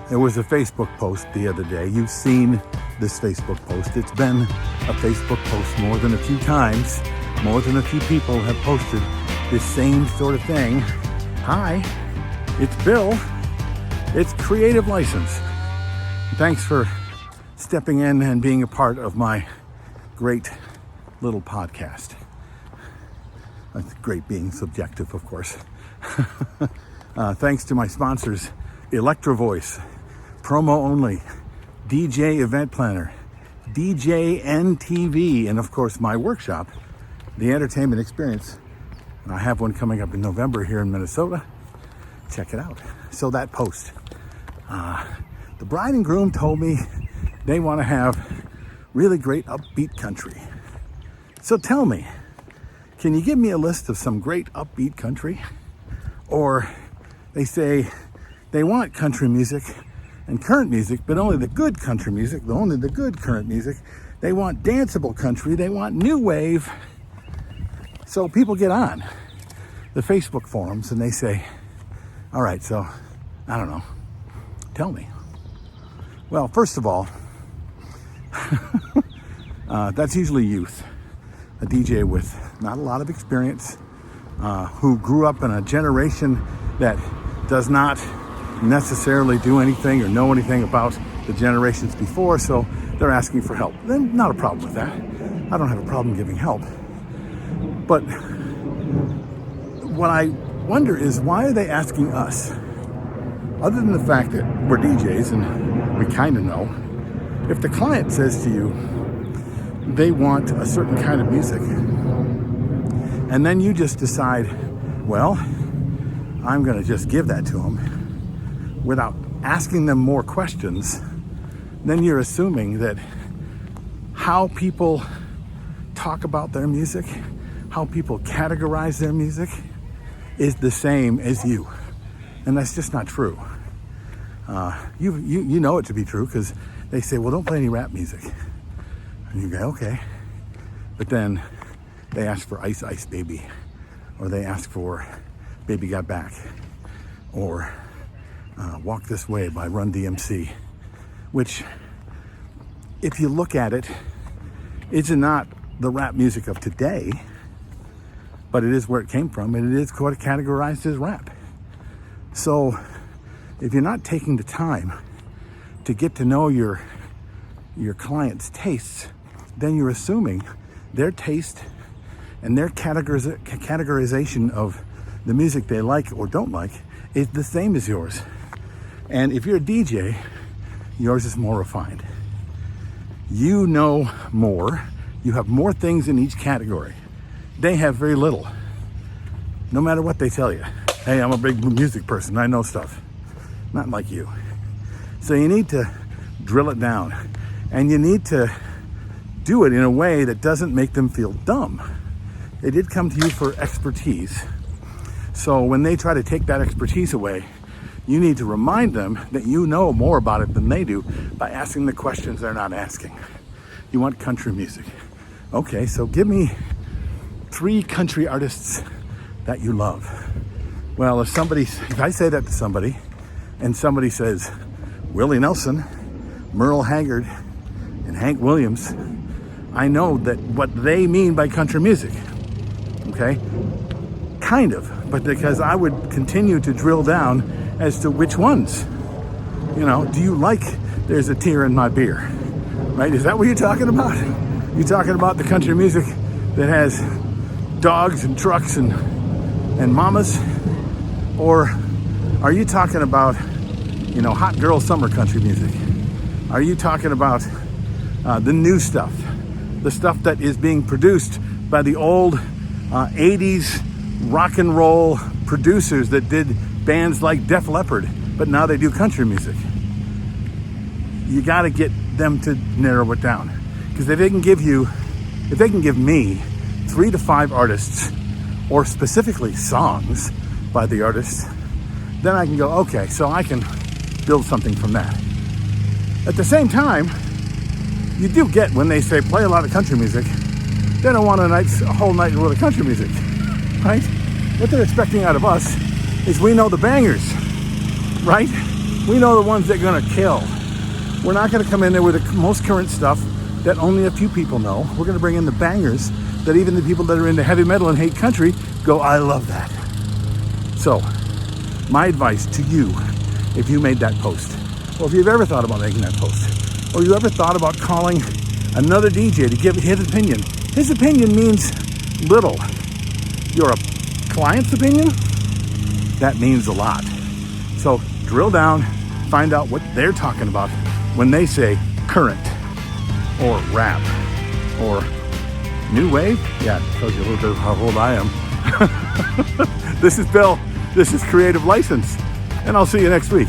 There was a Facebook post the other day. You've seen this Facebook post. It's been a Facebook post more than a few times. More than a few people have posted this same sort of thing. Hi, it's Bill. It's Creative License. Thanks for stepping in and being a part of my great little podcast. Great being subjective, of course. Thanks to my sponsors, Electro Voice, Promo Only, DJ Event Planner, DJ NTV, and of course my workshop, The Entertainment Experience. And I have one coming up in November here in Minnesota. Check it out. So that post. The bride and groom told me they want to have really great upbeat country. So tell me, can you give me a list of some great upbeat country? Or they say they want country music and current music, but only the good country music, only the good current music. They want danceable country, they want new wave. So people get on the Facebook forums and they say, all right, so I don't know, tell me. Well, first of all, that's usually youth, a DJ with not a lot of experience, who grew up in a generation that does not necessarily do anything or know anything about the generations before, so they're asking for help. Then not a problem with that. I don't have a problem giving help. But what I wonder is, why are they asking us? Other than the fact that we're DJs and we kind of know, if the client says to you they want a certain kind of music, and then you just decide, well, I'm going to just give that to them without asking them more questions, then you're assuming that how people talk about their music, how people categorize their music is the same as you. And that's just not true. You know it to be true, because they say, well, don't play any rap music. And you go, okay. But then they ask for Ice Ice Baby, or they ask for Baby Got Back, or Walk This Way by Run DMC, which, if you look at it, is not the rap music of today, but it is where it came from, and it is categorized as rap. So if you're not taking the time to get to know your client's tastes, then you're assuming their taste and their categorization of the music they like or don't like is the same as yours. And if you're a DJ, yours is more refined. You know more. You have more things in each category. They have very little. No matter what they tell you. Hey, I'm a big music person, I know stuff. Not like you. So you need to drill it down. And you need to do it in a way that doesn't make them feel dumb. They did come to you for expertise. So when they try to take that expertise away, you need to remind them that you know more about it than they do by asking the questions they're not asking. You want country music. Okay, so give me 3 country artists that you love. Well, if I say that to somebody, and somebody says Willie Nelson, Merle Haggard, and Hank Williams, I know that what they mean by country music. Okay? Kind of, but because I would continue to drill down as to which ones. You know, do you like There's a Tear in My Beer? Right? Is that what you're talking about? You're talking about the country music that has dogs and trucks and mamas? Or are you talking about, hot girl summer country music? Are you talking about the new stuff? The stuff that is being produced by the old 80s rock and roll producers that did bands like Def Leppard, but now they do country music. You got to get them to narrow it down. Because if they can give me 3 to 5 artists, or specifically songs by the artists, then I can go, okay, so I can build something from that. At the same time, you do get when they say play a lot of country music, they don't want a whole night worth of country music, right? What they're expecting out of us is we know the bangers, right? We know the ones that are gonna kill. We're not gonna come in there with the most current stuff that only a few people know. We're gonna bring in the bangers that even the people that are into heavy metal and hate country go, I love that. So, my advice to you, if you made that post, or if you've ever thought about making that post, or you ever thought about calling another DJ to give his opinion. His opinion means little. Your client's opinion, that means a lot. So drill down, find out what they're talking about when they say current, or rap, or new wave. Yeah, it tells you a little bit of how old I am. This is Bill. This is Creative License, and I'll see you next week.